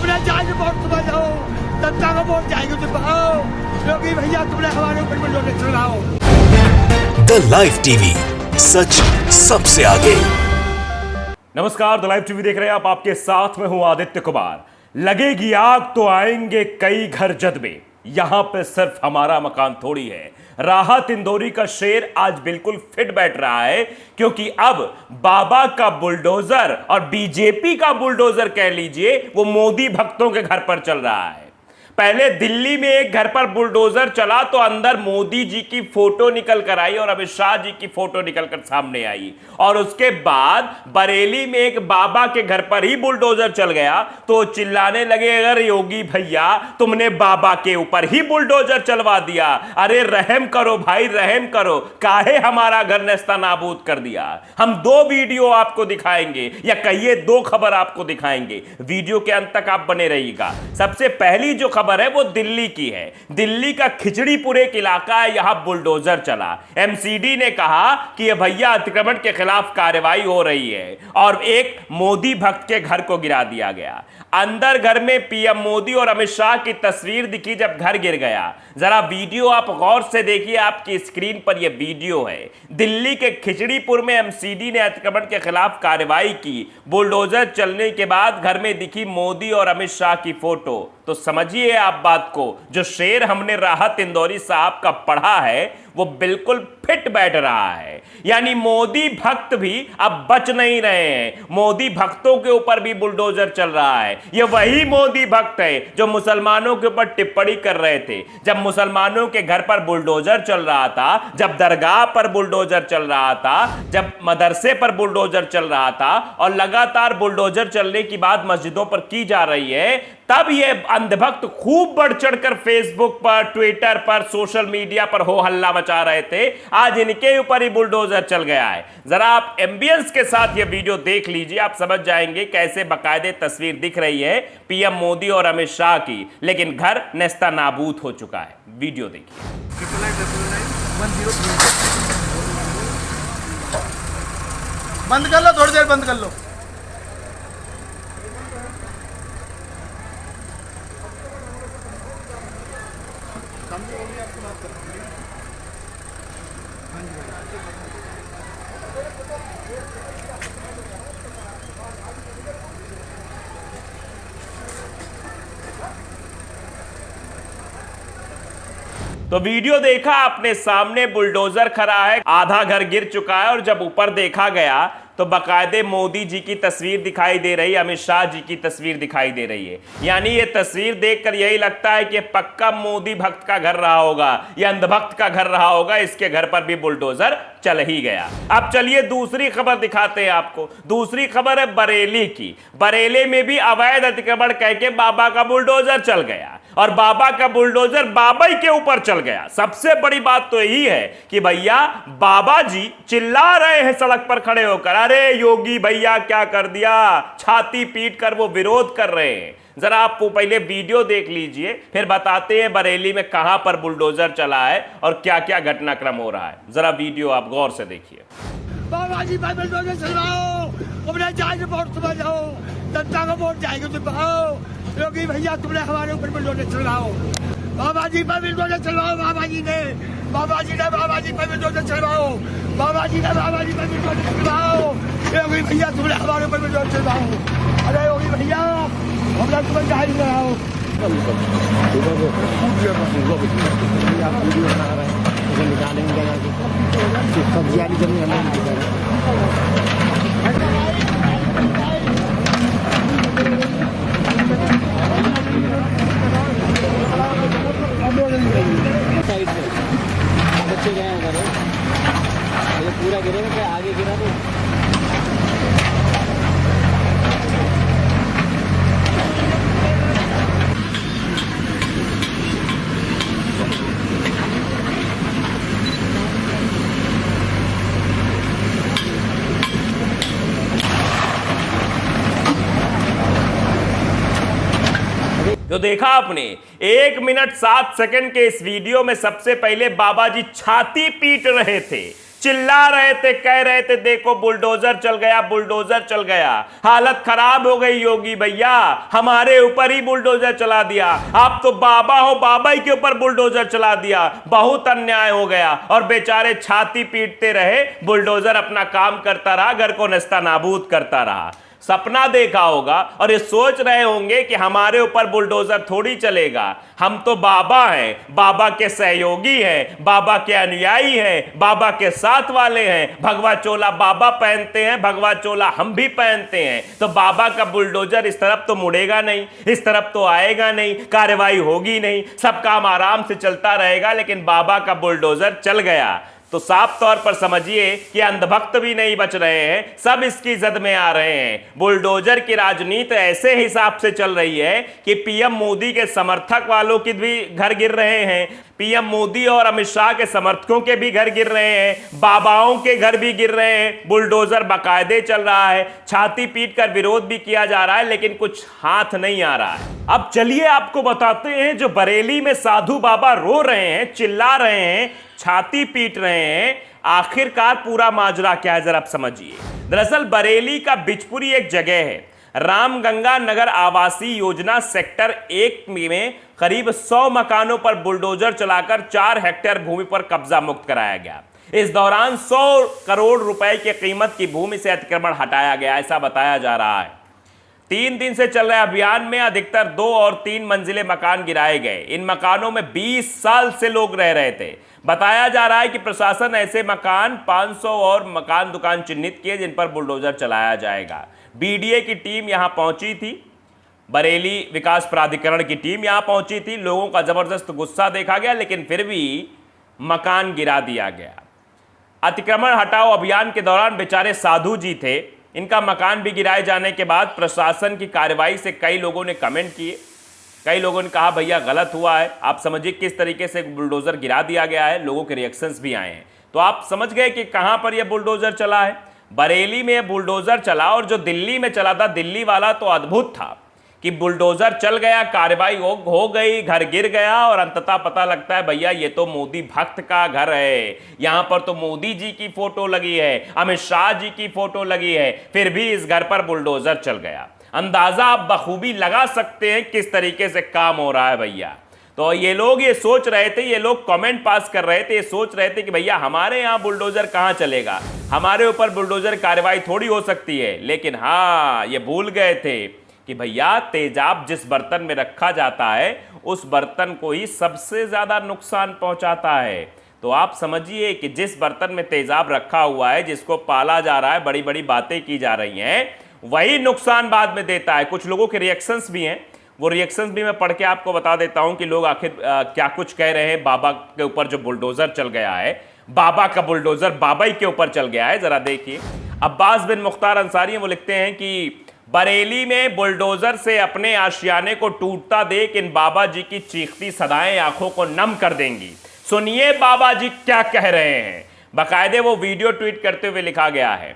तुमने जाएंगे वोट तुम्हें जाओ, जनता को वोट जाएंगे तुम पाओ, क्योंकि भैया तुमने हमारे ऊपर में चलाओ। द लाइव टीवी, सच सबसे आगे। नमस्कार, द लाइव टीवी देख रहे हैं आप। आपके साथ में हूं आदित्य कुमार। लगेगी आग तो आएंगे कई घर जद में, यहां पे सिर्फ हमारा मकान थोड़ी है। राहत इंदौरी का शेर आज बिल्कुल फिट बैठ रहा है, क्योंकि अब बाबा का बुलडोजर और बीजेपी का बुलडोजर कह लीजिए, वो मोदी भक्तों के घर पर चल रहा है। पहले दिल्ली में एक घर पर बुलडोजर चला तो अंदर मोदी जी की फोटो निकल कर आई और अमित शाह जी की फोटो निकल कर सामने आई, और उसके बाद बरेली में एक बाबा के घर पर ही बुलडोजर चल गया तो चिल्लाने लगे, अगर योगी भैया तुमने बाबा के ऊपर ही बुलडोजर चलवा दिया, अरे रहम करो भाई, रहम करो, काहे हमारा घर नेस्ता नाबूद कर दिया। हम दो वीडियो आपको दिखाएंगे, या कहिए दो खबर आपको दिखाएंगे। वीडियो के अंत तक आप बने रहिएगा। सबसे पहली जो खबर है वो दिल्ली की है। दिल्ली का खिचड़ीपुर एक इलाका है, यहां बुलडोजर चला। एमसीडी ने कहा कि ये भैया अतिक्रमण के खिलाफ कार्रवाई हो रही है, और एक मोदी भक्त के घर को गिरा दिया गया। अंदर घर में पीएम मोदी और अमित शाह की तस्वीर दिखी जब घर गिर गया। जरा वीडियो आप गौर से देखिए, आपकी स्क्रीन पर यह वीडियो है। दिल्ली के खिचड़ीपुर में एमसीडी ने अतिक्रमण के खिलाफ कार्रवाई की। बुलडोजर चलने के बाद घर में दिखी मोदी और अमित शाह की फोटो। तो समझिए आप बात को, जो शेर हमने राहत इंदौरी साहब का पढ़ा है वो बिल्कुल फिट बैठ रहा है। यानी मोदी भक्त भी अब बच नहीं रहे हैं, मोदी भक्तों के ऊपर भी बुलडोजर चल रहा है। ये वही मोदी भक्त है जो मुसलमानों के ऊपर टिप्पणी कर रहे थे, जब मुसलमानों के घर पर बुलडोजर चल रहा था, जब दरगाह पर बुलडोजर चल रहा था, जब मदरसे पर बुलडोजर चल रहा था, और लगातार बुलडोजर चलने की बात मस्जिदों पर की जा रही है, तब ये अंधभक्त खूब बढ़ चढ़कर फेसबुक पर, ट्विटर पर, सोशल मीडिया पर हो हल्ला मचा रहे थे। आज इनके ऊपर ही बुलडोजर चल गया है। जरा आप एम्बियंस के साथ ये वीडियो देख लीजिए, आप समझ जाएंगे कैसे बाकायदे तस्वीर दिख रही है पीएम मोदी और अमित शाह की, लेकिन घर नेस्ता नाबूद हो चुका है। वीडियो देखिए। बंद कर लो, थोड़ी देर बंद कर लो। तो वीडियो देखा आपने, सामने बुलडोजर खड़ा है, आधा घर गिर चुका है, और जब ऊपर देखा गया तो बाकायदे मोदी जी की तस्वीर दिखाई दे रही है, अमित शाह जी की तस्वीर दिखाई दे रही है। यानी ये तस्वीर देखकर यही लगता है कि पक्का मोदी भक्त का घर रहा होगा या अंधभक्त का घर रहा होगा, इसके घर पर भी बुलडोजर चल ही गया। अब चलिए दूसरी खबर दिखाते हैं आपको। दूसरी खबर है बरेली की। बरेली में भी अवैध अतिक्रमण कह के बाबा का बुलडोजर चल गया, और बाबा का बुलडोजर बाबा ही के ऊपर चल गया। सबसे बड़ी बात तो यही है कि भैया बाबा जी चिल्ला रहे हैं सड़क पर खड़े होकर, अरे योगी भैया क्या कर दिया, छाती पीट कर वो विरोध कर रहे हैं। जरा आप वो पहले वीडियो देख लीजिए, फिर बताते हैं बरेली में कहां पर बुलडोजर चला है और क्या क्या घटनाक्रम हो रहा है। जरा वीडियो आप गौर से देखिए। बाबा जी पर बुलडोजर चलवाओ, तुमने जाएंगे वोट तुम्हें जाओ, जनता को वोट जाएंगे तुम पाओ, क्योंकि भैया तुमने हमारे ऊपर बुलडोजर चलवाओ। बाबा जी पर बुलडोजर चलवाओ, बाबा जी ने बाबा जी पर बुलडोजर चलवाओ, बाबा जी पर बुलडोजर चलवाओ, योगी भैया तुमने हमारे ऊपर बुलडोजर चलवाओ। अरे योगी भैया हमरा तुम्हें जारी कराओ। बच्चे गए हैं ये पूरा गिरेगा, क्या आगे गिरा तो तो देखा आपने 1 मिनट 7 सेकंड के इस वीडियो में सबसे पहले बाबा जी छाती पीट रहे थे। चिल्ला रहे थे, कह रहे थे देखो बुलडोजर चल गया, बुलडोजर चल गया। हालत खराब हो गई योगी भैया, हमारे ऊपर ही बुलडोजर चला दिया। आप तो बाबा हो, बाबा ही के ऊपर बुलडोजर चला दिया। बहुत अन्याय हो गया। और बेचारे छाती पीटते रहे, बुलडोजर अपना काम करता रहा, घर को नस्तानाबूद करता रहा। सपना देखा होगा और ये सोच रहे होंगे कि हमारे ऊपर बुलडोजर थोड़ी चलेगा। हम तो बाबा हैं, बाबा के सहयोगी हैं, बाबा के अनुयायी हैं, बाबा के साथ वाले हैं। भगवा चोला बाबा पहनते हैं, भगवा चोला हम भी पहनते हैं। तो बाबा का बुलडोजर इस तरफ तो मुड़ेगा नहीं, इस तरफ तो आएगा नहीं, कार्रवाई होगी नहीं, सब काम आराम से चलता रहेगा। लेकिन बाबा का बुलडोजर चल गया तो साफ तौर पर समझिए कि अंधभक्त भी नहीं बच रहे हैं, सब इसकी जद में आ रहे हैं। बुलडोजर की राजनीति ऐसे हिसाब से चल रही है कि पीएम मोदी के समर्थक वालों के भी घर गिर रहे हैं, पीएम मोदी और अमित शाह के समर्थकों के भी घर गिर रहे हैं, बाबाओं के घर भी गिर रहे हैं। बुलडोजर बाकायदे चल रहा है, छाती पीट कर विरोध भी किया जा रहा है, लेकिन कुछ हाथ नहीं आ रहा है। अब चलिए आपको बताते हैं, जो बरेली में साधु बाबा रो रहे हैं, चिल्ला रहे हैं, छाती पीट रहे हैं, आखिरकार पूरा माजरा क्या है जरा आप समझिए। दरअसल बरेली का बिचपुरी एक जगह है, रामगंगा नगर आवासीय योजना सेक्टर 1 में करीब 100 मकानों पर बुलडोजर चलाकर 4 हेक्टेयर भूमि पर कब्जा मुक्त कराया गया। इस दौरान 100 करोड़ रुपए की कीमत की भूमि से अतिक्रमण हटाया गया, ऐसा बताया जा रहा है। 3 दिन से चल रहे अभियान में अधिकतर 2 और 3 मंजिले मकान गिराए गए। इन मकानों में 20 साल से लोग रह रहे थे। बताया जा रहा है कि प्रशासन ऐसे मकान 500 और मकान दुकान चिन्हित किए जिन पर बुलडोजर चलाया जाएगा। बीडीए की टीम यहां पहुंची थी, बरेली विकास प्राधिकरण की टीम यहां पहुंची थी। लोगों का जबरदस्त गुस्सा देखा गया, लेकिन फिर भी मकान गिरा दिया गया। अतिक्रमण हटाओ अभियान के दौरान बेचारे साधु जी थे, इनका मकान भी गिराए जाने के बाद प्रशासन की कार्रवाई से कई लोगों ने कमेंट किए। कई लोगों ने कहा भैया गलत हुआ है। आप समझिए किस तरीके से बुलडोजर गिरा दिया गया है, लोगों के रिएक्शंस भी आए हैं। तो आप समझ गए कि कहां पर यह बुलडोजर चला है। बरेली में बुलडोजर चला, और जो दिल्ली में चला था, दिल्ली वाला तो अद्भुत था कि बुलडोजर चल गया, कार्रवाई हो गई, घर गिर गया, और अंततः पता लगता है भैया ये तो मोदी भक्त का घर है। यहां पर तो मोदी जी की फोटो लगी है, अमित शाह जी की फोटो लगी है, फिर भी इस घर पर बुलडोजर चल गया। अंदाजा आप बखूबी लगा सकते हैं किस तरीके से काम हो रहा है भैया। तो ये लोग ये सोच रहे थे, ये लोग कमेंट पास कर रहे थे, ये सोच रहे थे कि भैया हमारे यहाँ बुलडोजर कहाँ चलेगा, हमारे ऊपर बुलडोजर कार्रवाई थोड़ी हो सकती है। लेकिन हाँ, ये भूल गए थे कि भैया तेजाब जिस बर्तन में रखा जाता है उस बर्तन को ही सबसे ज्यादा नुकसान पहुंचाता है। तो आप समझिए कि जिस बर्तन में तेजाब रखा हुआ है, जिसको पाला जा रहा है, बड़ी बड़ी बातें की जा रही हैं, वही नुकसान बाद में देता है। कुछ लोगों के रिएक्शंस भी हैं, वो रिएक्शंस भी मैं पढ़ के आपको बता देता हूं कि लोग आखिर क्या कुछ कह रहे हैं। बाबा के ऊपर जो बुलडोजर चल गया है, बाबा का बुलडोजर बाबा ही के ऊपर चल गया है, जरा देखिए। अब्बास बिन मुख्तार अंसारी वो लिखते हैं कि बरेली में बुलडोजर से अपने आशियाने को टूटता देख इन बाबा जी की चीखती सदाएं आंखों को नम कर देंगी। सुनिए बाबा जी क्या कह रहे हैं। बाकायदे वो वीडियो ट्वीट करते हुए लिखा गया है।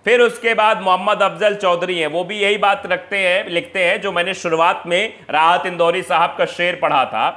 फिर उसके बाद मोहम्मद अफजल चौधरी हैं, वो भी यही बात लिखते हैं जो मैंने शुरुआत में राहत इंदौरी साहब का शेर पढ़ा था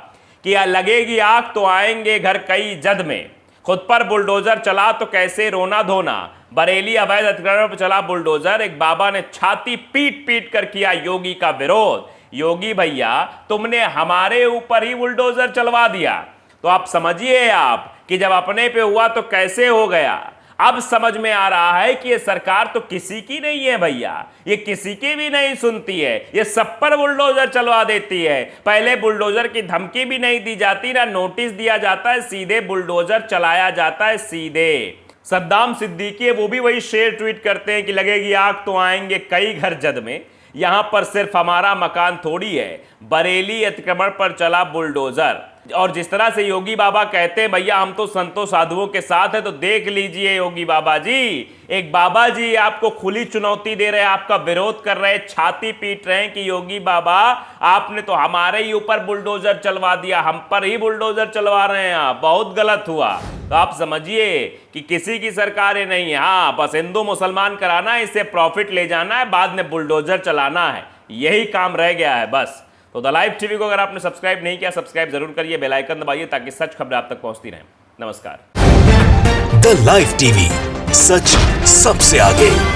कि लगेगी आग तो आएंगे घर कई जद में, खुद पर बुलडोजर चला तो कैसे रोना धोना। बरेली अवैध अतिक्रमण पर चला बुलडोजर, एक बाबा ने छाती पीट पीट कर किया योगी का विरोध। योगी भैया तुमने हमारे ऊपर ही बुलडोजर चलवा दिया, तो आप समझिए आप कि जब अपने पे हुआ तो कैसे हो गया। अब समझ में आ रहा है कि ये सरकार तो किसी की नहीं है भैया, ये किसी की भी नहीं सुनती है, ये सब पर बुलडोजर चलवा देती है। पहले बुलडोजर की धमकी भी नहीं दी जाती, ना नोटिस दिया जाता है, सीधे बुलडोजर चलाया जाता है सीधे। सद्दाम सिद्दीकी वो भी वही शेर ट्वीट करते हैं कि लगेगी आग तो आएंगे कई घर जद में, यहां पर सिर्फ हमारा मकान थोड़ी है, बरेली अतिक्रमण पर चला बुलडोजर। और जिस तरह से योगी बाबा कहते हैं भैया हम तो संतों साधुओं के साथ है, तो देख लीजिए योगी बाबा जी, एक बाबा जी आपको खुली चुनौती दे रहे हैं, आपका विरोध कर रहे हैं, छाती पीट रहे हैं कि योगी बाबा आपने तो हमारे ही ऊपर बुलडोजर चलवा दिया, हम पर ही बुलडोजर चलवा रहे हैं आप, बहुत गलत हुआ। तो आप समझिए कि किसी की सरकारें नहीं है, हाँ बस हिंदू मुसलमान कराना है, इससे प्रॉफिट ले जाना है, बाद में बुलडोजर चलाना है, यही काम रह गया है बस। तो द लाइव टीवी को अगर आपने सब्सक्राइब नहीं किया, सब्सक्राइब जरूर करिए, बेल आइकन दबाइए ताकि सच खबरें आप तक पहुंचती रहें। नमस्कार। द लाइव टीवी, सच सबसे आगे।